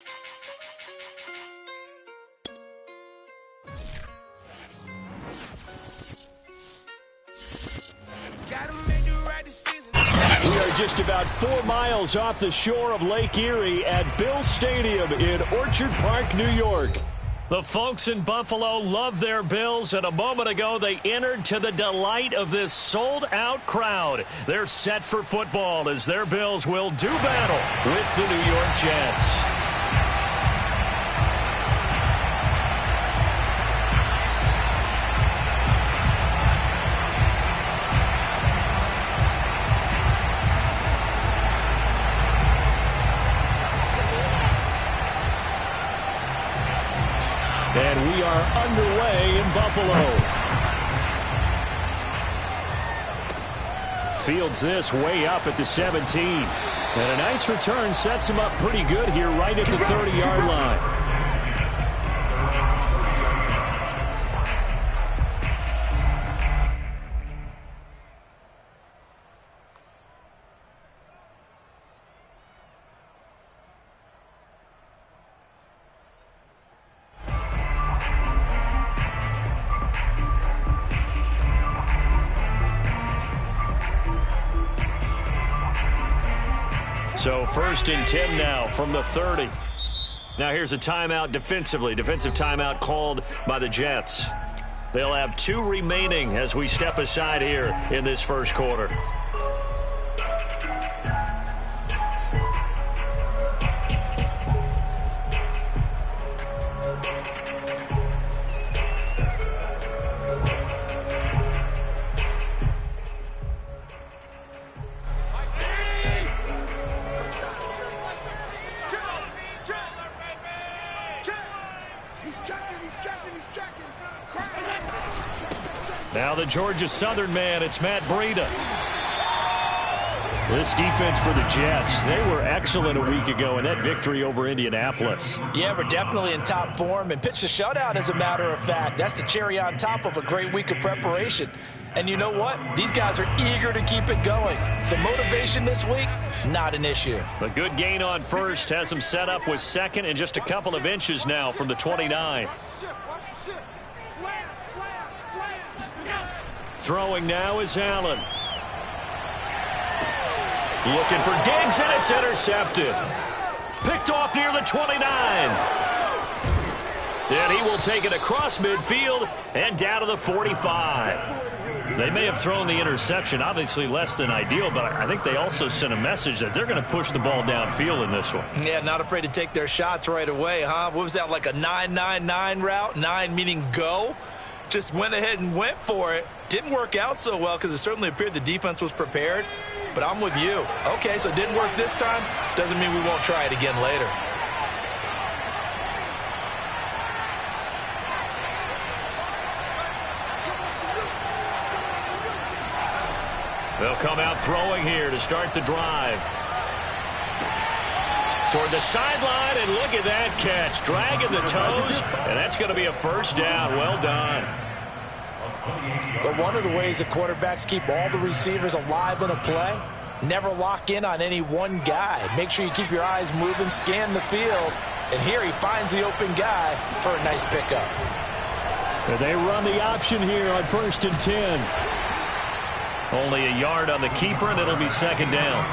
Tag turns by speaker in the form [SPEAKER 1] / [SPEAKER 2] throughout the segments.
[SPEAKER 1] We are just about 4 miles off the shore of Lake Erie at Bill Stadium in Orchard Park, New York. The folks in Buffalo love their Bills, and a moment ago they entered to the delight of this sold-out crowd. They're set for football as their Bills will do battle with the New York Jets. And we are underway in Buffalo. Fields this way up at the 17. And a nice return sets him up pretty good here right at the 30-yard line. So 1st and 10 now from the 30. Now here's a timeout defensively. Defensive timeout called by the Jets. They'll have 2 remaining as we step aside here in this first quarter. Now the Georgia Southern man, it's Matt Breida. This defense for the Jets, they were excellent a week ago in that victory over Indianapolis.
[SPEAKER 2] Yeah, we're definitely in top form and pitched a shutout as a matter of fact. That's the cherry on top of a great week of preparation. And you know what? These guys are eager to keep it going. So motivation this week, not an issue.
[SPEAKER 1] A good gain on first has them set up with second and just a couple of inches now from the 29. Throwing now is Allen. Looking for Diggs, and it's intercepted. Picked off near the 29. And he will take it across midfield and down to the 45. They may have thrown the interception, obviously less than ideal, but I think they also sent a message that they're going to push the ball downfield in this one.
[SPEAKER 2] Yeah, not afraid to take their shots right away, huh? What was that, like a 9-9-9 route? 9 meaning go? Just went ahead and went for it. Didn't work out so well because it certainly appeared the defense was prepared. But I'm with you. Okay, so it didn't work this time. Doesn't mean we won't try it again later.
[SPEAKER 1] They'll come out throwing here to start the drive. Toward the sideline, and look at that catch. Dragging the toes, and that's going to be a first down. Well done.
[SPEAKER 2] But one of the ways the quarterbacks keep all the receivers alive in a play, never lock in on any one guy. Make sure you keep your eyes moving, scan the field, and here he finds the open guy for a nice pickup.
[SPEAKER 1] And they run the option here on 1st and 10. Only a yard on the keeper, and it'll be second down.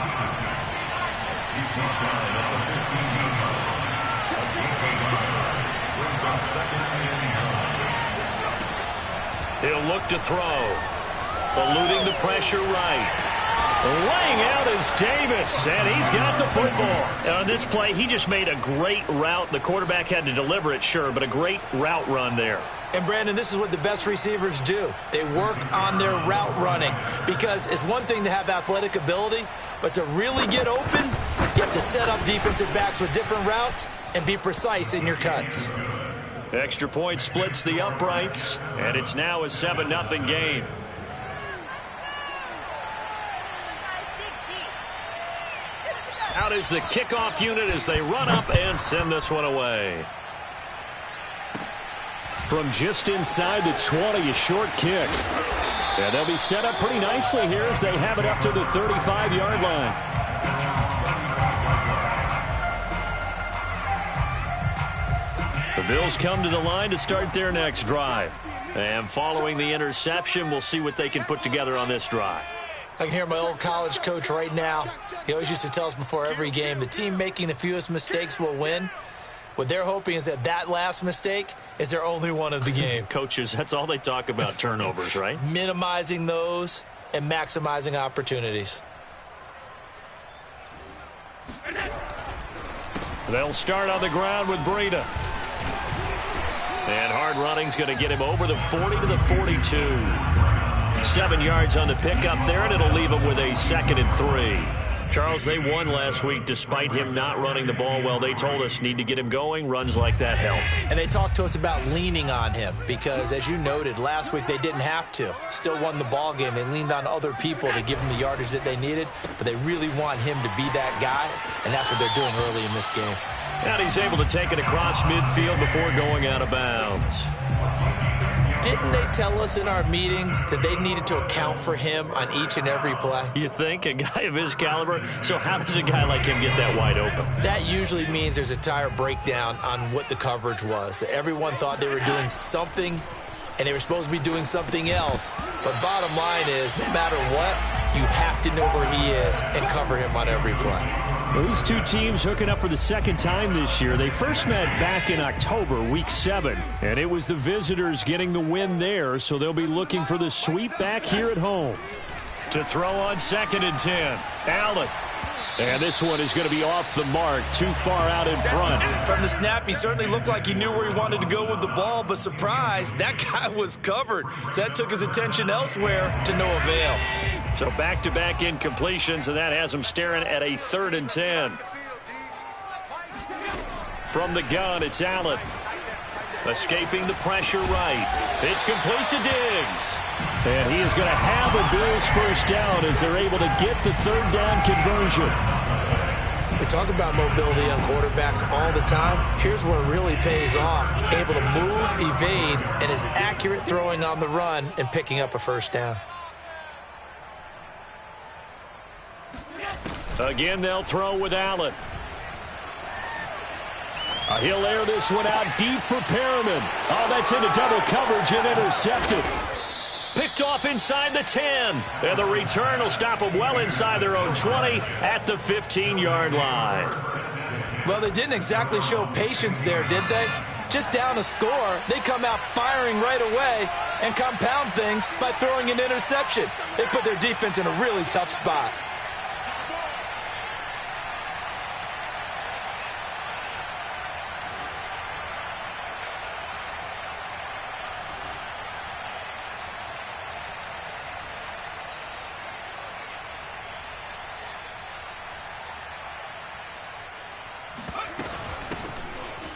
[SPEAKER 1] He'll look to throw. Eluding the pressure right. Laying out is Davis, and he's got the football. And on this play, he just made a great route. The quarterback had to deliver it, sure, but a great route run there.
[SPEAKER 2] And, Brandon, this is what the best receivers do. They work on their route running because it's one thing to have athletic ability, but to really get open, you have to set up defensive backs with different routes and be precise in your cuts.
[SPEAKER 1] Extra point splits the uprights, and it's now a 7-0 game. Out is the kickoff unit as they run up and send this one away. From just inside the 20, a short kick. And they'll be set up pretty nicely here as they have it up to the 35-yard line. The Bills come to the line to start their next drive. And following the interception, we'll see what they can put together on this drive.
[SPEAKER 2] I can hear my old college coach right now. He always used to tell us before every game, the team making the fewest mistakes will win. What they're hoping is that last mistake is their only one of the game.
[SPEAKER 1] Coaches, that's all they talk about, turnovers, right?
[SPEAKER 2] Minimizing those and maximizing opportunities.
[SPEAKER 1] They'll start on the ground with Breida. And hard running's going to get him over the 40 to the 42. 7 yards on the pickup there, and it'll leave him with a 2nd and 3. Charles, they won last week despite him not running the ball well. They told us need to get him going. Runs like that help.
[SPEAKER 2] And they talked to us about leaning on him because, as you noted, last week they didn't have to. Still won the ball game. They leaned on other people to give them the yardage that they needed, but they really want him to be that guy, and that's what they're doing early in this game.
[SPEAKER 1] And he's able to take it across midfield before going out of bounds.
[SPEAKER 2] Didn't they tell us in our meetings that they needed to account for him on each and every play?
[SPEAKER 1] You think? A guy of his caliber? So how does a guy like him get that wide open?
[SPEAKER 2] That usually means there's a tire breakdown on what the coverage was. That everyone thought they were doing something, and they were supposed to be doing something else. But bottom line is, no matter what, you have to know where he is and cover him on every play.
[SPEAKER 1] Well, these two teams hooking up for the second time this year. They first met back in October, week 7, and it was the visitors getting the win there, so they'll be looking for the sweep back here at home. To throw on 2nd and 10, Allen. And this one is going to be off the mark, too far out in front.
[SPEAKER 2] From the snap, he certainly looked like he knew where he wanted to go with the ball, but surprise, that guy was covered. So that took his attention elsewhere to no avail.
[SPEAKER 1] So back-to-back incompletions, and that has him staring at a 3rd and 10. From the gun, it's Allen. Escaping the pressure right. It's complete to Diggs. And he is going to have a Bills first down as they're able to get the 3rd down conversion.
[SPEAKER 2] They talk about mobility on quarterbacks all the time. Here's where it really pays off. Able to move, evade, and is accurate throwing on the run and picking up a first down.
[SPEAKER 1] Again, they'll throw with Allen. He'll air this one out deep for Perriman. Oh, that's into double coverage and intercepted. Picked off inside the 10. And the return will stop them well inside their own 20 at the 15-yard line.
[SPEAKER 2] Well, they didn't exactly show patience there, did they? Just down a score, they come out firing right away and compound things by throwing an interception. They put their defense in a really tough spot.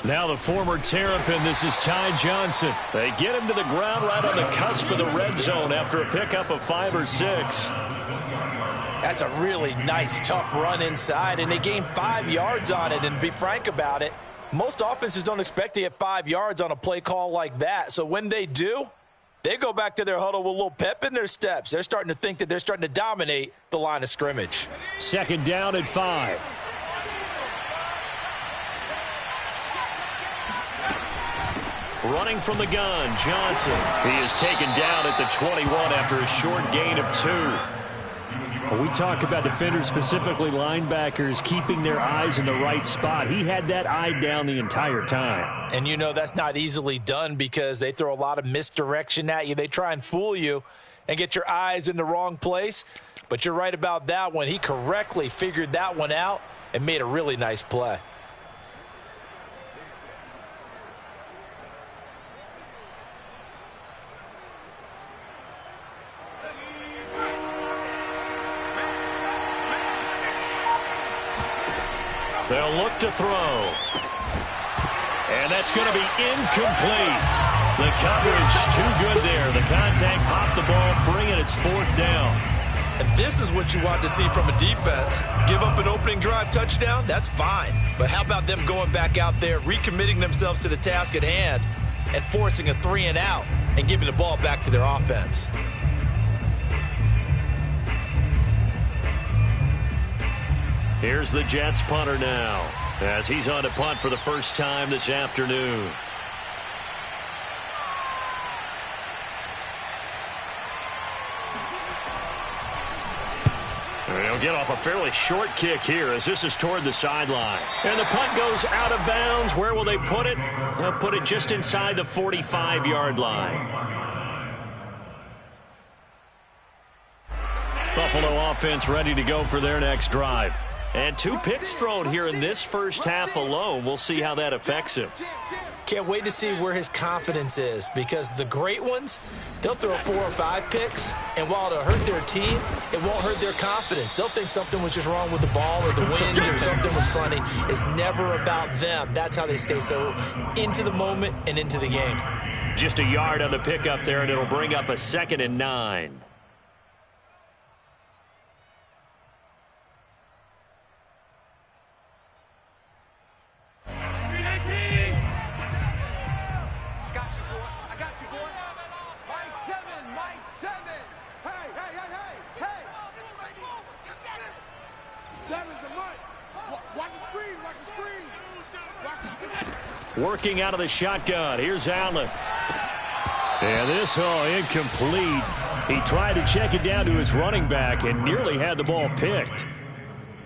[SPEAKER 1] Now the former Terrapin, this is Ty Johnson. They get him to the ground right on the cusp of the red zone after a pickup of 5 or 6.
[SPEAKER 2] That's a really nice, tough run inside, and they gained 5 yards on it. And to be frank about it, most offenses don't expect to get 5 yards on a play call like that. So when they do, they go back to their huddle with a little pep in their steps. They're starting to think that they're starting to dominate the line of scrimmage.
[SPEAKER 1] 2nd down at 5. Running from the gun, Johnson. He is taken down at the 21 after a short gain of 2. When we talk about defenders, specifically linebackers, keeping their eyes in the right spot, he had that eye down the entire time.
[SPEAKER 2] And you know that's not easily done because they throw a lot of misdirection at you. They try and fool you and get your eyes in the wrong place. But you're right about that one. He correctly figured that one out and made a really nice play.
[SPEAKER 1] They'll look to throw. And that's going to be incomplete. The coverage too good there. The contact popped the ball free, and it's 4th down.
[SPEAKER 2] And this is what you want to see from a defense. Give up an opening drive touchdown, that's fine. But how about them going back out there, recommitting themselves to the task at hand, and forcing a 3-and-out and giving the ball back to their offense?
[SPEAKER 1] Here's the Jets punter now, as he's on to punt for the first time this afternoon. They'll get off a fairly short kick here as this is toward the sideline. And the punt goes out of bounds. Where will they put it? They'll put it just inside the 45-yard line. Buffalo offense ready to go for their next drive. And 2 picks thrown here in this first half alone. We'll see how that affects him.
[SPEAKER 2] Can't wait to see where his confidence is, because the great ones, they'll throw 4 or 5 picks, and while it'll hurt their team, it won't hurt their confidence. They'll think something was just wrong with the ball or the wind or something was funny. It's never about them. That's how they stay so into the moment and into the game.
[SPEAKER 1] Just a yard on the pickup there, and it'll bring up a 2nd and 9. Working out of the shotgun. Here's Allen. And this, incomplete. He tried to check it down to his running back and nearly had the ball picked.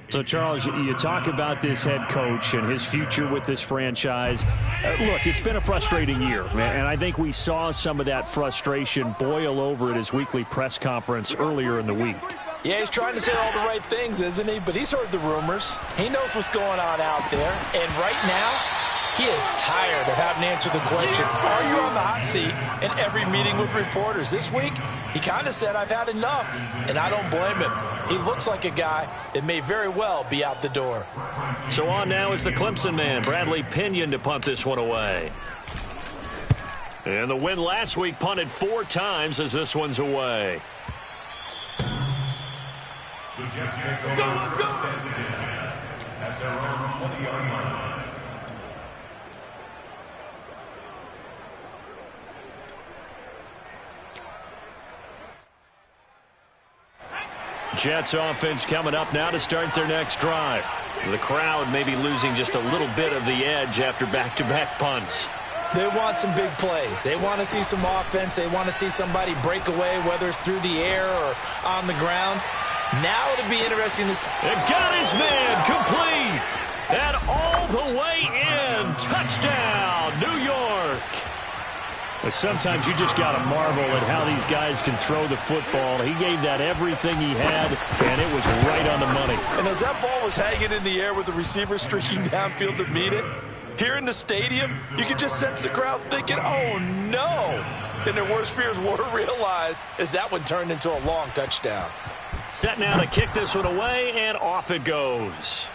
[SPEAKER 1] So, Charles, you talk about this head coach and his future with this franchise. Look, it's been a frustrating year, and I think we saw some of that frustration boil over at his weekly press conference earlier in the week.
[SPEAKER 2] Yeah, he's trying to say all the right things, isn't he? But he's heard the rumors. He knows what's going on out there. And right now, he is tired of having to answer the question, are you on the hot seat in every meeting with reporters? This week, he kind of said, I've had enough, and I don't blame him. He looks like a guy that may very well be out the door.
[SPEAKER 1] So on now is the Clemson man, Bradley Pinion, to punt this one away. And the win last week punted 4 times as this one's away.
[SPEAKER 3] The Jets take over at their own 20-yard line.
[SPEAKER 1] Jets offense coming up now to start their next drive. The crowd may be losing just a little bit of the edge after back-to-back punts.
[SPEAKER 2] They want some big plays. They want to see some offense. They want to see somebody break away, whether it's through the air or on the ground. Now it'll be interesting to see.
[SPEAKER 1] It got his man complete. And all the way in. Touchdown, New York. But sometimes you just got to marvel at how these guys can throw the football. He gave that everything he had, and it was right on the money.
[SPEAKER 2] And as that ball was hanging in the air with the receiver streaking downfield to meet it, here in the stadium, you could just sense the crowd thinking, oh, no. And their worst fears were realized as that one turned into a long touchdown.
[SPEAKER 1] Set now to kick this one away, and off it goes.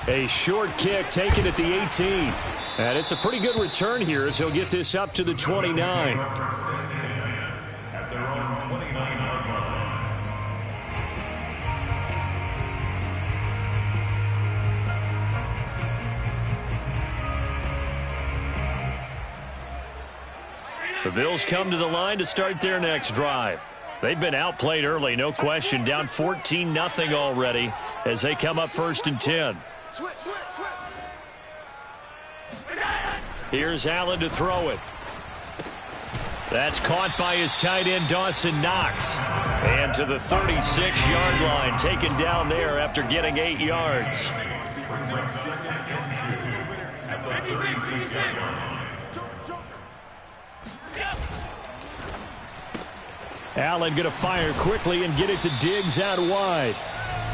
[SPEAKER 1] A short kick taken at the 18. And it's a pretty good return here as he'll get this up to the 29.
[SPEAKER 3] At their own 29-yard line.
[SPEAKER 1] The Bills come to the line to start their next drive. They've been outplayed early, no question. Down 14-0 already as they come up 1st and 10. Here's Allen to throw it. That's caught by his tight end, Dawson Knox. And to the 36-yard line, taken down there after getting 8 yards. Allen going to fire quickly and get it to Diggs out wide.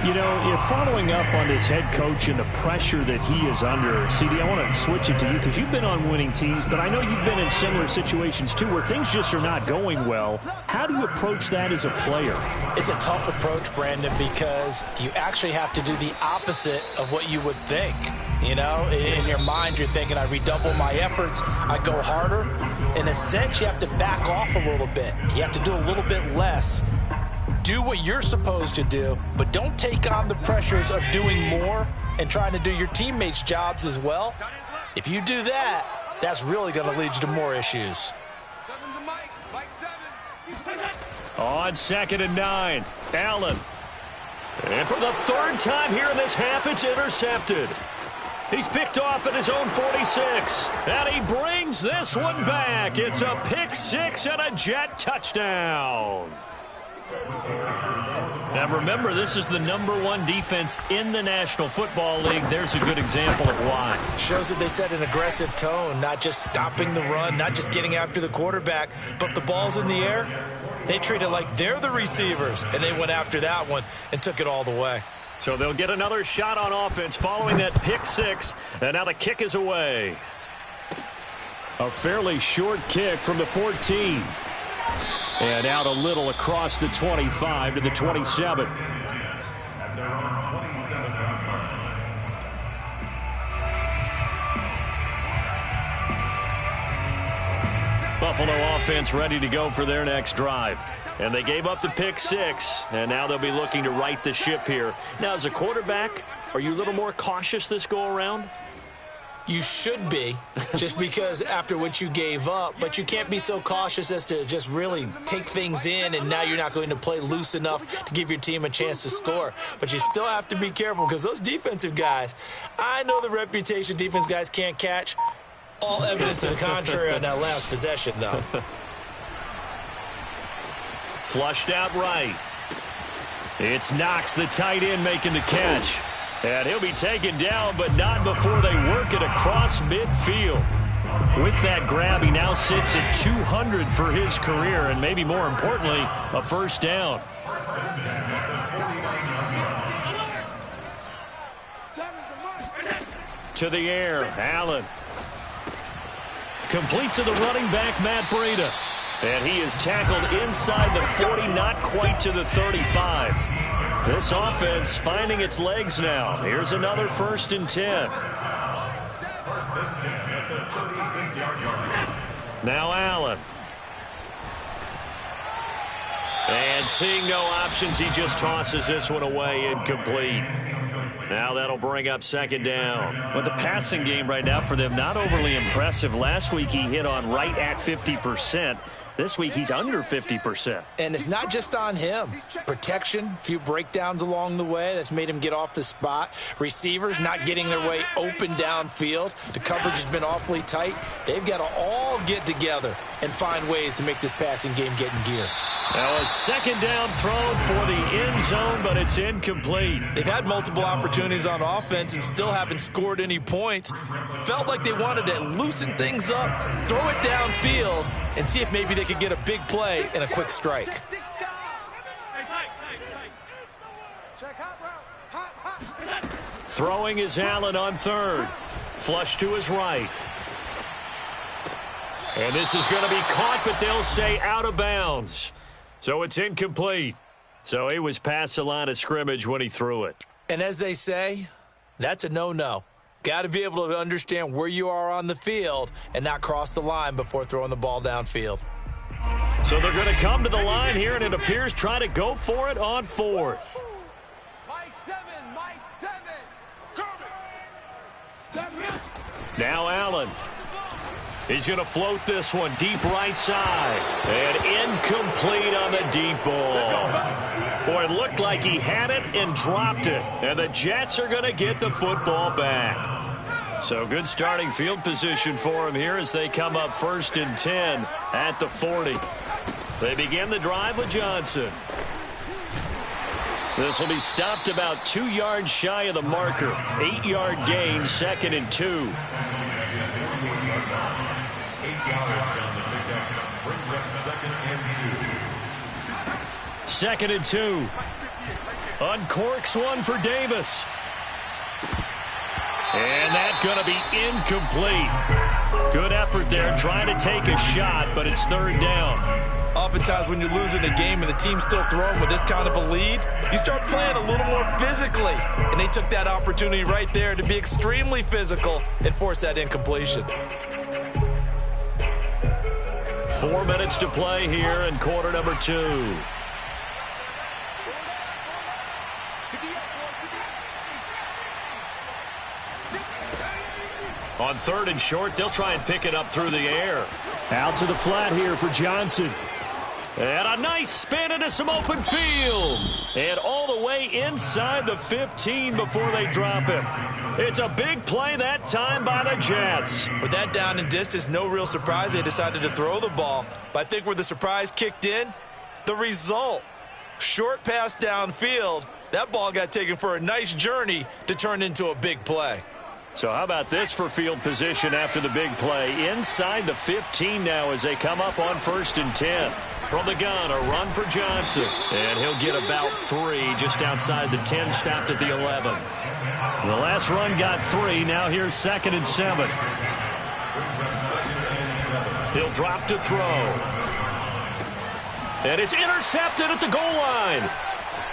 [SPEAKER 1] You know, you're following up on this head coach and the pressure that he is under. CD, I want to switch it to you because you've been on winning teams, but I know you've been in similar situations too where things just are not going well. How do you approach that as a player?
[SPEAKER 2] It's a tough approach, Brandon, because you actually have to do the opposite of what you would think. You know, in your mind, you're thinking, I redouble my efforts, I go harder. In a sense, you have to back off a little bit. You have to do a little bit less. Do what you're supposed to do, but don't take on the pressures of doing more and trying to do your teammates' jobs as well. If you do that, that's really going to lead you to more issues.
[SPEAKER 1] On 2nd and 9, Allen. And for the 3rd time here in this half, it's intercepted. He's picked off at his own 46. And he brings this one back. It's a pick 6 and a Jet touchdown. Now remember, this is the #1 defense in the National Football League. There's a good example of why.
[SPEAKER 2] Shows that they set an aggressive tone, not just stopping the run, not just getting after the quarterback, but if the ball's in the air, they treat it like they're the receivers, and they went after that one and took it all the way.
[SPEAKER 1] So they'll get another shot on offense following that pick six, and now the kick is away. A fairly short kick from the 14. And out a little across the 25 to the 27.
[SPEAKER 3] At their own 27-yard line.
[SPEAKER 1] Buffalo offense ready to go for their next drive. And they gave up the pick six, and now they'll be looking to right the ship here. Now, as a quarterback, are you a little more cautious this go-around?
[SPEAKER 2] You should be, just because after what you gave up, but you can't be so cautious as to just really take things in, and now you're not going to play loose enough to give your team a chance to score. But you still have to be careful, because those defensive guys, I know the reputation defense guys can't catch. All evidence to the contrary on that last possession, though.
[SPEAKER 1] Flushed out right. It's Knox, the tight end, making the catch. And he'll be taken down, but not before they work it across midfield. With that grab, he now sits at 200 for his career, and maybe more importantly, a first down. To the air, Allen. Complete to the running back, Matt Breida. And he is tackled inside the 40, not quite to the 35. This offense finding its legs now. Here's another 1st and 10.
[SPEAKER 3] 1st and 10 at the 36-yard line.
[SPEAKER 1] Now Allen. And seeing no options, he just tosses this one away, incomplete. Now that'll bring up 2nd down. But the passing game right now for them, not overly impressive. Last week he hit on right at 50%. This week he's under 50%.
[SPEAKER 2] And it's not just on him. Protection, a few breakdowns along the way that's made him get off the spot. Receivers not getting their way open downfield. The coverage has been awfully tight. They've got to all get together and find ways to make this passing game get in gear.
[SPEAKER 1] Now a 2nd down throw for the end zone, but it's incomplete.
[SPEAKER 2] They've had multiple opportunities on offense and still haven't scored any points. Felt like they wanted to loosen things up, throw it downfield, and see if maybe they could get a big play and a quick strike.
[SPEAKER 1] Throwing is Allen on 3rd. Flush to his right. And this is going to be caught, but they'll say out of bounds. So it's incomplete. So he was past the line of scrimmage when he threw it.
[SPEAKER 2] And as they say, that's a no-no. Got to be able to understand where you are on the field and not cross the line before throwing the ball downfield.
[SPEAKER 1] So they're going to come to the line here, and it appears try to go for it on 4th.
[SPEAKER 4] Mike 7.
[SPEAKER 1] Now Allen. He's going to float this one deep right side. And incomplete on the deep ball. Boy, it looked like he had it and dropped it. And the Jets are going to get the football back. So good starting field position for him here as they come up 1st and 10 at the 40. They begin the drive with Johnson. This will be stopped about 2 yards shy of the marker. 8-yard gain, 2nd and 2.
[SPEAKER 3] 8 yards on the pickup. Brings up 2nd and 2.
[SPEAKER 1] 2nd and 2. Uncorks one for Davis. And that's going to be incomplete. Good effort there trying to take a shot, but it's 3rd down.
[SPEAKER 2] Oftentimes when you're losing a game and the team's still throwing with this kind of a lead, you start playing a little more physically. And they took that opportunity right there to be extremely physical and force that incompletion.
[SPEAKER 1] 4 minutes to play here in quarter number 2. On 3rd and short, they'll try and pick it up through the air. Out to the flat here for Johnson. And a nice spin into some open field. And all the way inside the 15 before they drop him. It's a big play that time by the Jets.
[SPEAKER 2] With that down and distance, no real surprise they decided to throw the ball. But I think where the surprise kicked in, the result. Short pass downfield. That ball got taken for a nice journey to turn into a big play.
[SPEAKER 1] So how about this for field position after the big play? Inside the 15 now as they come up on 1st and 10. From the gun, a run for Johnson. And he'll get about 3 just outside the 10, stopped at the 11. The last run got 3. Now here's 2nd and 7. He'll drop to throw. And it's intercepted at the goal line.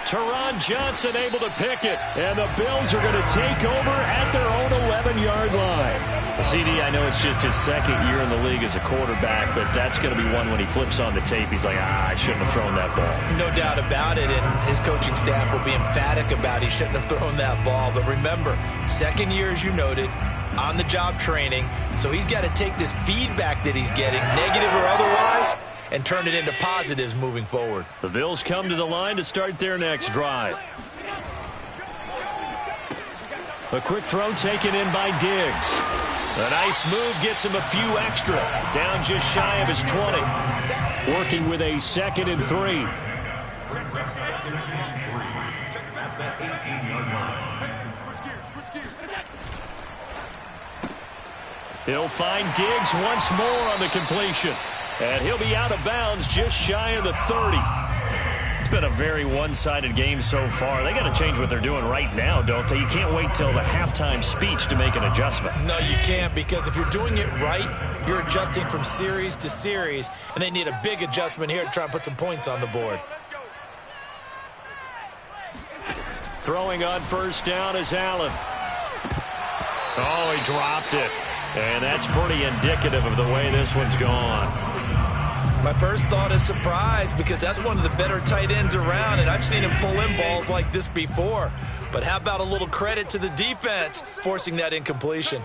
[SPEAKER 1] Teron Johnson able to pick it, and the Bills are going to take over at their own 11-yard line. CD, I know it's just his 2nd year in the league as a quarterback, but that's going to be one when he flips on the tape. He's like, I shouldn't have thrown that ball.
[SPEAKER 2] No doubt about it, and his coaching staff will be emphatic about he shouldn't have thrown that ball. But remember, 2nd year, as you noted, on-the-job training, so he's got to take this feedback that he's getting, negative or otherwise, and turn it into positives moving forward.
[SPEAKER 1] The Bills come to the line to start their next drive. A quick throw taken in by Diggs. A nice move gets him a few extra. Down just shy of his 20. Working with a 2nd and 3.
[SPEAKER 3] Brings up 2nd and 3 at the 18-yard line.
[SPEAKER 1] He'll find Diggs once more on the completion. And he'll be out of bounds just shy of the 30. It's been a very one-sided game so far. They got to change what they're doing right now, don't they? You can't wait till the halftime speech to make an adjustment.
[SPEAKER 2] No, you can't, because if you're doing it right, you're adjusting from series to series, and they need a big adjustment here to try and put some points on the board.
[SPEAKER 1] Throwing on 1st down is Allen. Oh, he dropped it. And that's pretty indicative of the way this one's gone.
[SPEAKER 2] My first thought is surprise, because that's one of the better tight ends around, and I've seen him pull in balls like this before. But how about a little credit to the defense forcing that incompletion?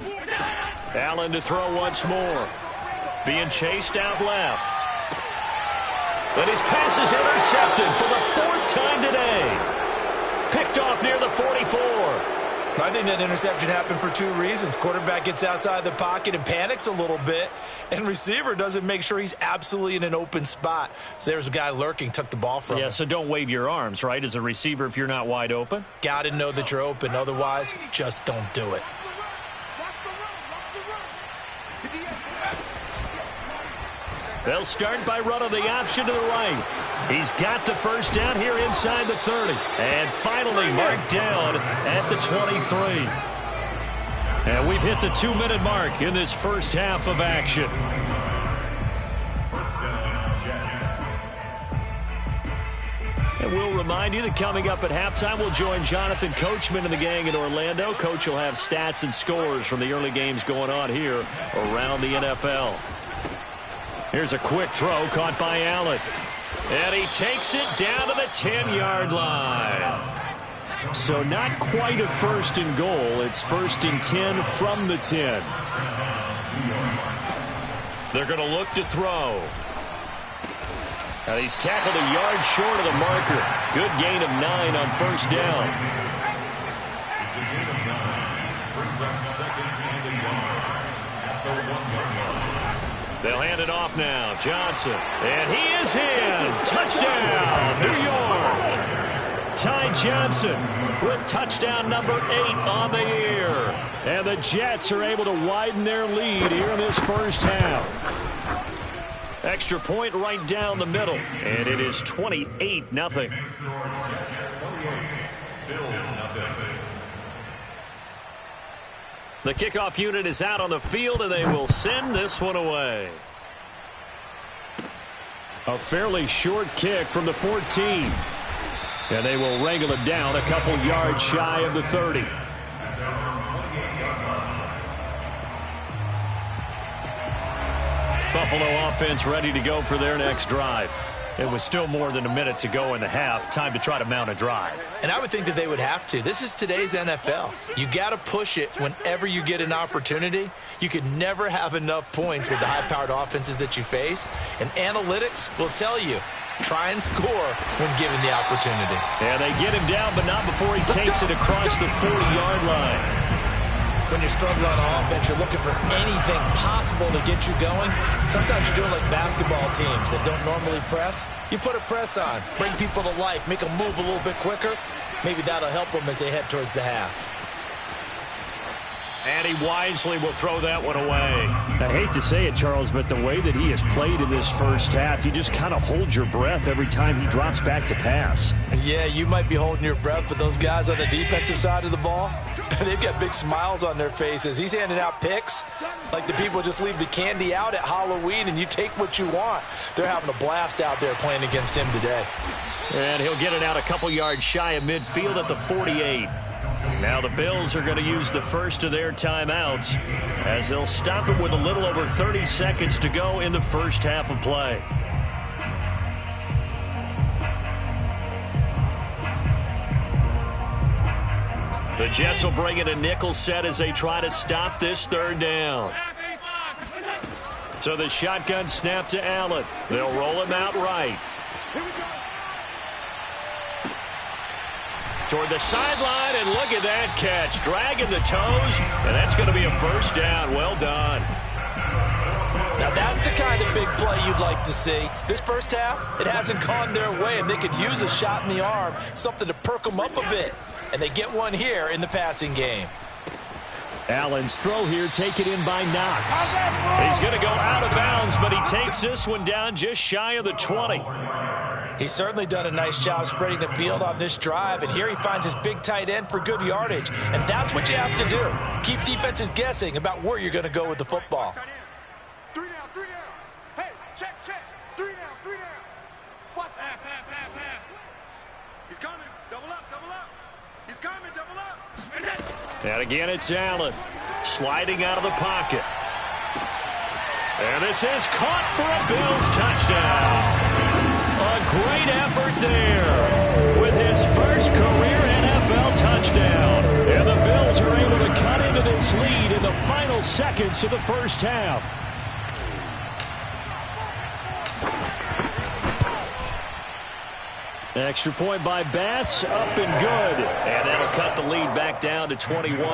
[SPEAKER 1] Allen to throw once more. Being chased out left. But his pass is intercepted for the 4th time today. Picked off near the 44.
[SPEAKER 2] I think that interception happened for 2 reasons. Quarterback gets outside the pocket and panics a little bit, and receiver doesn't make sure he's absolutely in an open spot. So there's a guy lurking, took the ball from him.
[SPEAKER 1] Yeah, so don't wave your arms, right, as a receiver if you're not wide open?
[SPEAKER 2] Got to know that you're open. Otherwise, just don't do it.
[SPEAKER 1] They'll start by running the option to the right. He's got the 1st down here inside the 30. And finally marked down at the 23. And we've hit the 2-minute mark in this first half of action.
[SPEAKER 3] 1st down, Jets.
[SPEAKER 1] And we'll remind you that coming up at halftime, we'll join Jonathan Coachman and the gang in Orlando. Coach will have stats and scores from the early games going on here around the NFL. Here's a quick throw caught by Allen. And he takes it down to the 10-yard line. So not quite a 1st and goal. It's 1st and 10 from the 10. They're going to look to throw. Now he's tackled a yard short of the marker. Good gain of 9 on 1st down.
[SPEAKER 3] It's a gain of 9. Brings up 2nd and 1 at the 1-yard line.
[SPEAKER 1] They'll hand it off now. Johnson. And he is in. Touchdown, New York. Ty Johnson with touchdown number 8 on the year. And the Jets are able to widen their lead here in this first half. Extra point right down the middle. And it is 28-0. The kickoff unit is out on the field, and they will send this one away. A fairly short kick from the 14. And they will wrangle it down a couple yards shy of the 30. Buffalo offense ready to go for their next drive. It was still more than a minute to go in the half. Time to try to mount a drive.
[SPEAKER 2] And I would think that they would have to. This is today's NFL. You got to push it whenever you get an opportunity. You can never have enough points with the high-powered offenses that you face. And analytics will tell you, try and score when given the opportunity.
[SPEAKER 1] Yeah, they get him down, but not before he takes it across the 40-yard line.
[SPEAKER 2] when you're struggling on offense, you're looking for anything possible to get you going. Sometimes you're doing like basketball teams that don't normally press. You put a press on, bring people to life, make them move a little bit quicker. Maybe that'll help them as they head towards the half.
[SPEAKER 1] And he wisely will throw that one away. I hate to say it, Charles, but the way that he has played in this first half, you just kind of hold your breath every time he drops back to pass.
[SPEAKER 2] Yeah, you might be holding your breath, but those guys on the defensive side of the ball, they've got big smiles on their faces. He's handing out picks like the people just leave the candy out at Halloween and you take what you want. They're having a blast out there playing against him today.
[SPEAKER 1] And he'll get it out a couple yards shy of midfield at the 48. Now the Bills are going to use the first of their timeouts as they'll stop it with a little over 30 seconds to go in the first half of play. The Jets will bring in a nickel set as they try to stop this third down. So the shotgun snap to Allen. They'll roll him out right. Toward the sideline, and look at that catch. Dragging the toes, and that's going to be a first down. Well done.
[SPEAKER 2] Now that's the kind of big play you'd like to see. This first half, it hasn't gone their way, and they could use a shot in the arm, something to perk them up a bit. And they get one here in the passing game.
[SPEAKER 1] Allen's throw here taken in by Knox. He's going to go out of bounds, but he takes this one down just shy of the 20.
[SPEAKER 2] He's certainly done a nice job spreading the field on this drive, and here he finds his big tight end for good yardage. And that's what you have to do. Keep defenses guessing about where you're going to go with the football.
[SPEAKER 4] 3 down, 3 down. Hey, check. 3 down, 3 down. Watch that. He's coming. Double up. He's coming, double up.
[SPEAKER 1] And again, it's Allen sliding out of the pocket. And this is caught for a Bills touchdown. A great effort there with his first career NFL touchdown. And the Bills are able to cut into this lead in the final seconds of the first half. Extra point by Bass, up and good. And that'll cut the lead back down to 21.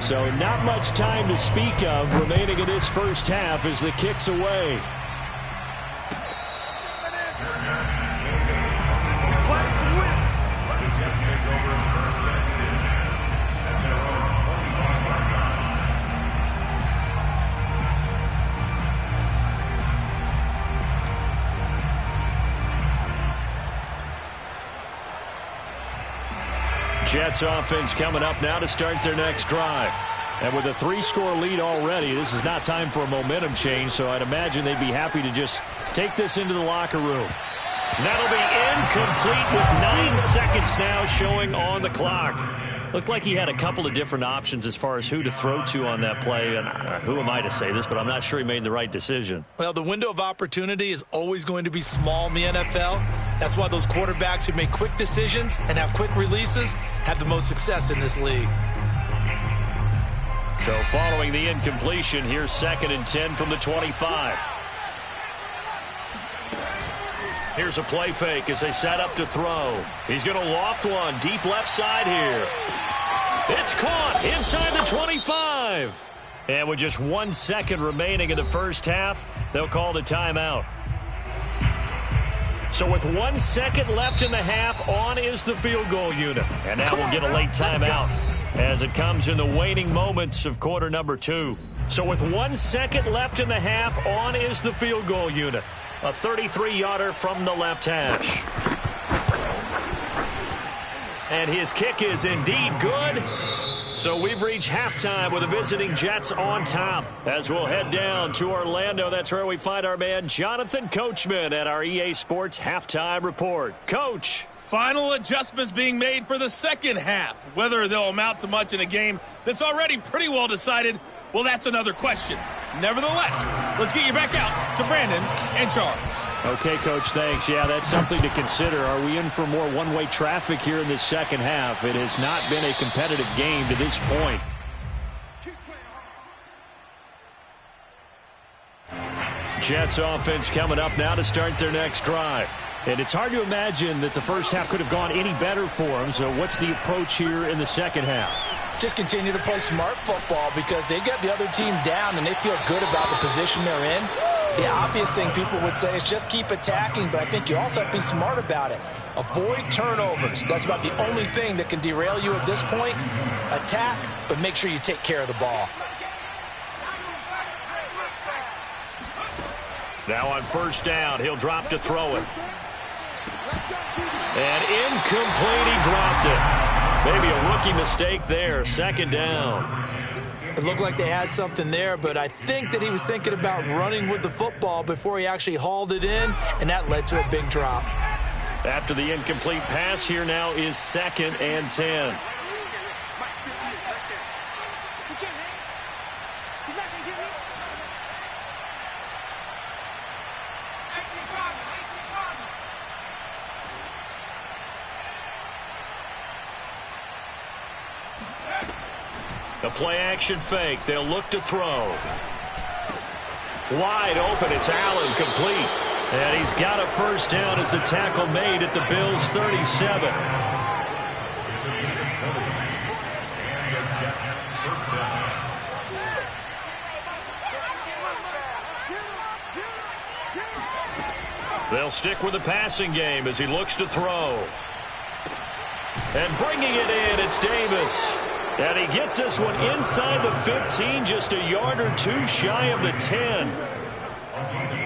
[SPEAKER 1] So not much time to speak of remaining in this first half as the kick's away. Jets offense coming up now to start their next drive. And with a 3-score lead already, this is not time for a momentum change, so I'd imagine they'd be happy to just take this into the locker room. That'll be incomplete with 9 seconds now showing on the clock. Looked like he had a couple of different options as far as who to throw to on that play. And who am I to say this, but I'm not sure he made the right decision.
[SPEAKER 2] Well, the window of opportunity is always going to be small in the NFL. That's why those quarterbacks who make quick decisions and have quick releases have the most success in this league.
[SPEAKER 1] So following the incompletion, here's 2nd and 10 from the 25. Here's a play fake as they set up to throw. He's going to loft one deep left side here. It's caught inside the 25. And with just 1 second remaining in the first half, they'll call the timeout. So with 1 second left in the half, on is the field goal unit. And now we'll get a late timeout as it comes in the waning moments of quarter number 2. So with 1 second left in the half, on is the field goal unit. A 33-yarder from the left hash. And his kick is indeed good. So we've reached halftime with the visiting Jets on top. As we'll head down to Orlando, that's where we find our man Jonathan Coachman at our EA Sports Halftime Report. Coach.
[SPEAKER 5] Final adjustments being made for the second half. Whether they'll amount to much in a game that's already pretty well decided, well, that's another question. Nevertheless, let's get you back out to Brandon and Charles.
[SPEAKER 1] Okay, Coach, thanks. Yeah, that's something to consider. Are we in for more one-way traffic here in the second half? It has not been a competitive game to this point. Jets offense coming up now to start their next drive. And it's hard to imagine that the first half could have gone any better for them. So what's the approach here in the second half?
[SPEAKER 2] Just continue to play smart football because they got the other team down and they feel good about the position they're in. The obvious thing people would say is just keep attacking, but I think you also have to be smart about it. Avoid turnovers. That's about the only thing that can derail you at this point. Attack, but make sure you take care of the ball.
[SPEAKER 1] Now on first down, he'll drop to throw it. And incomplete, he dropped it. Maybe a rookie mistake there, second down.
[SPEAKER 2] It looked like they had something there, but I think that he was thinking about running with the football before he actually hauled it in, and that led to a big drop.
[SPEAKER 1] After the incomplete pass, here now is 2nd and 10. The play-action fake. They'll look to throw. Wide open. It's Allen, complete. And he's got a first down as the tackle made at the Bills' 37. They'll stick with the passing game as he looks to throw. And bringing it in, it's Davis. And he gets this one inside the 15, just a yard or two shy of the 10.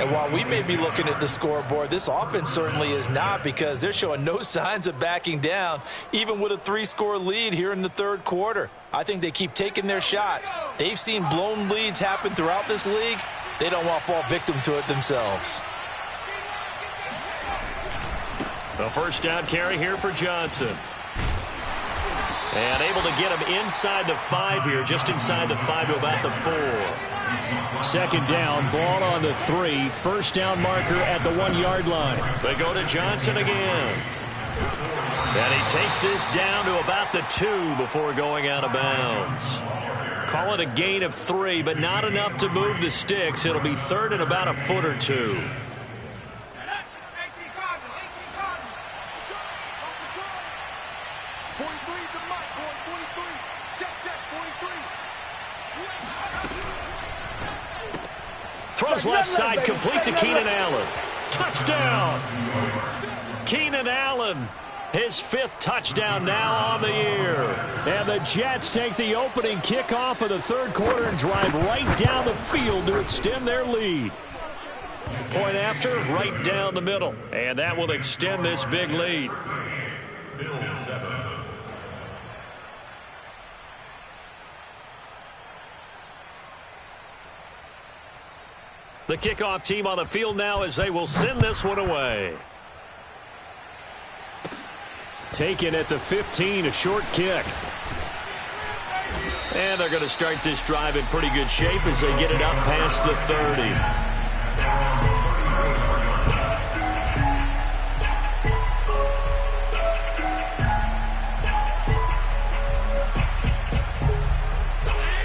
[SPEAKER 2] And while we may be looking at the scoreboard, this offense certainly is not, because they're showing no signs of backing down, even with a 3-score lead here in the third quarter. I think they keep taking their shots. They've seen blown leads happen throughout this league. They don't want to fall victim to it themselves.
[SPEAKER 1] The first down carry here for Johnson. And able to get him inside the 5 here, just inside the 5 to about the 4. Second down, ball on the 3. First down marker at the 1-yard line. They go to Johnson again. And he takes this down to about the 2 before going out of bounds. Call it a gain of 3, but not enough to move the sticks. It'll be third and about a foot or 2. Throws left side, complete to Keenan Allen. Touchdown! Keenan Allen, his 5th touchdown now on the year. And the Jets take the opening kickoff of the third quarter and drive right down the field to extend their lead. Point after, right down the middle. And that will extend this big lead.
[SPEAKER 3] Bills 7.
[SPEAKER 1] The kickoff team on the field now as they will send this one away. Taken at the 15, a short kick. And they're going to start this drive in pretty good shape as they get it up past the 30.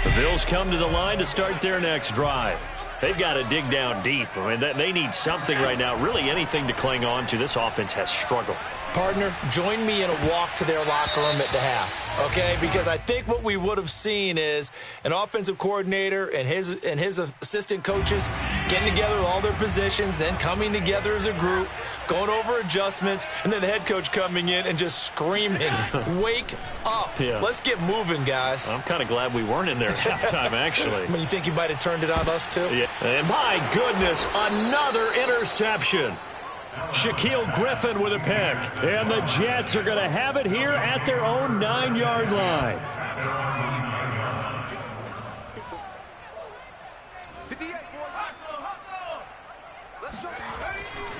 [SPEAKER 1] The Bills come to the line to start their next drive. They've got to dig down deep. I mean, they need something right now, really anything to cling on to. This offense has struggled.
[SPEAKER 2] Partner, join me in a walk to their locker room at the half, okay? Because I think what we would have seen is an offensive coordinator and his assistant coaches getting together with all their positions, then coming together as a group, going over adjustments, and then the head coach coming in and just screaming, wake up.
[SPEAKER 1] Yeah.
[SPEAKER 2] Let's get moving, guys.
[SPEAKER 1] I'm kind of glad we weren't in there at halftime, actually.
[SPEAKER 2] I mean, you think you might have turned it on us, too?
[SPEAKER 1] Yeah. And my goodness, another interception. Shaquille Griffin with a pick. And the Jets are going to have it here at their own 9-yard line.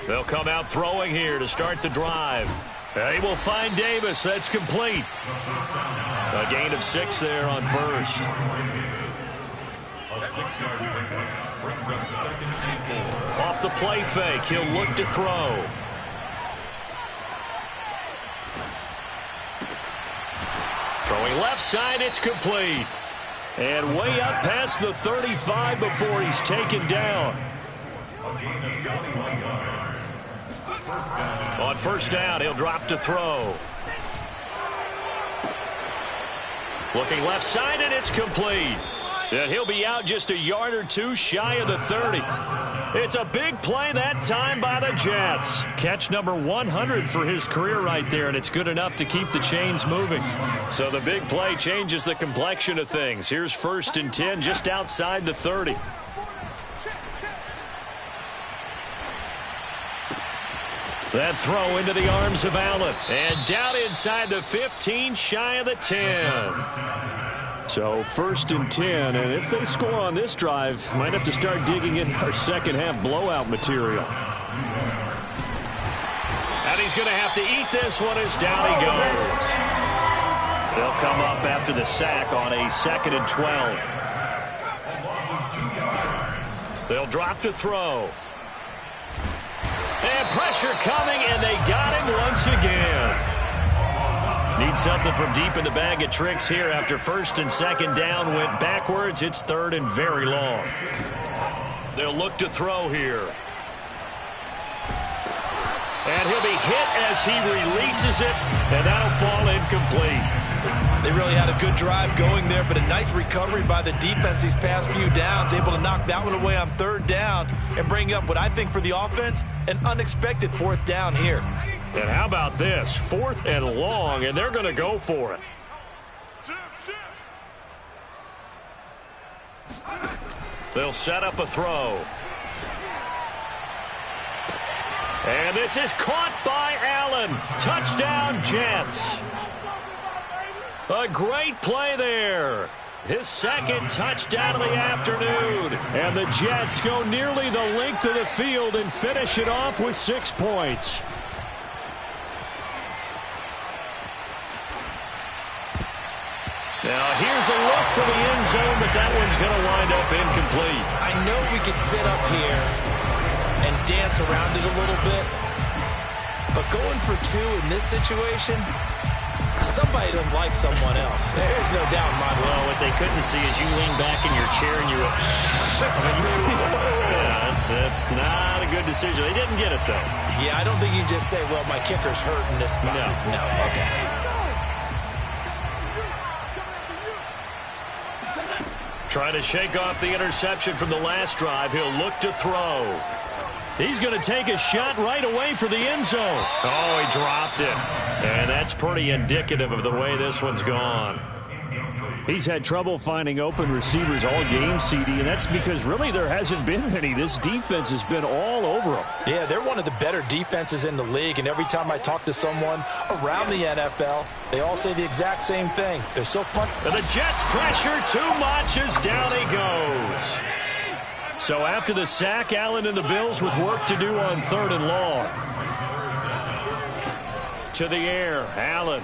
[SPEAKER 1] They'll come out throwing here to start the drive. They will find Davis. That's complete. A gain of 6 there on first.
[SPEAKER 3] A 6-yard pickup brings up 2nd and 4.
[SPEAKER 1] Off the play fake, he'll look to throw. Throwing left side, it's complete. And way up past the 35 before he's taken down.
[SPEAKER 3] A gain of 21 yards.
[SPEAKER 1] On first down, he'll drop to throw. Looking left side, and it's complete. And he'll be out just a yard or two shy of the 30. It's a big play that time by the Jets. Catch number 100 for his career right there, and it's good enough to keep the chains moving. So the big play changes the complexion of things. Here's first and 10 just outside the 30. That throw into the arms of Allen. And down inside the 15, shy of the 10. So first and 10, and if they score on this drive, might have to start digging in our second half blowout material. And he's going to have to eat this one as down he goes. They'll come up after the sack on a 2nd and 12. They'll drop to throw. And pressure coming, and they got him once again. Need something from deep in the bag of tricks here after first and second down went backwards. It's third and very long. They'll look to throw here. And he'll be hit as he releases it, and that'll fall incomplete.
[SPEAKER 2] They really had a good drive going there, but a nice recovery by the defense these past few downs, able to knock that one away on third down and bring up what I think for the offense, an unexpected fourth down here.
[SPEAKER 1] And how about this? 4th and long, and they're going to go for it. They'll set up a throw. And this is caught by Allen. Touchdown, Jets. A great play there. His second touchdown of the afternoon. And the Jets go nearly the length of the field and finish it off with 6 points. Now, here's a look for the end zone, but that one's going to wind up incomplete.
[SPEAKER 2] I know we could sit up here and dance around it a little bit, but going for 2 in this situation, somebody doesn't like someone else. There's no doubt in my mind.
[SPEAKER 1] Well, what they couldn't see is you lean back in your chair and you were... yeah, that's not a good decision. They didn't get it, though.
[SPEAKER 2] Yeah, I don't think you can just say, well, my kicker's hurt in this spot. No, okay.
[SPEAKER 1] Trying to shake off the interception from the last drive. He'll look to throw. He's going to take a shot right away for the end zone. Oh, he dropped it. And that's pretty indicative of the way this one's gone. He's had trouble finding open receivers all game, CD, and that's because really there hasn't been many. This defense has been all over him.
[SPEAKER 2] Yeah, they're one of the better defenses in the league, and every time I talk to someone around the NFL, they all say the exact same thing. They're so fun.
[SPEAKER 1] And the Jets pressure too much as down he goes. So after the sack, Allen and the Bills with work to do on 3rd and long. To the air, Allen.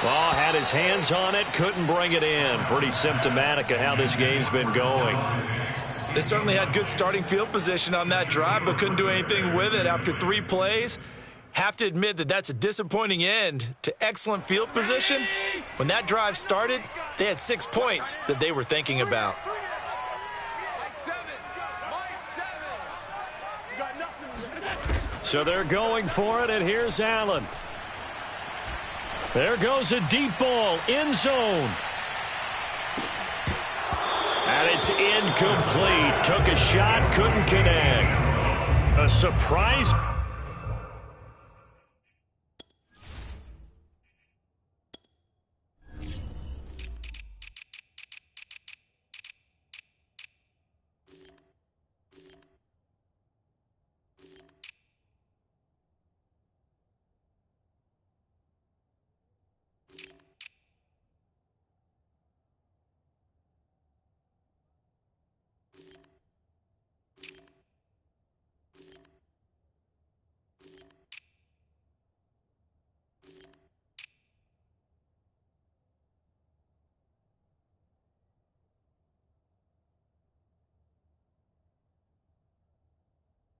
[SPEAKER 1] Well, had his hands on it, couldn't bring it in. Pretty symptomatic of how this game's been going.
[SPEAKER 2] They certainly had good starting field position on that drive, but couldn't do anything with it after 3 plays. Have to admit that that's a disappointing end to excellent field position. When that drive started, they had 6 points that they were thinking about.
[SPEAKER 1] So they're going for it, and here's Allen. There goes a deep ball, end zone. And it's incomplete. Took a shot, couldn't connect. A surprise.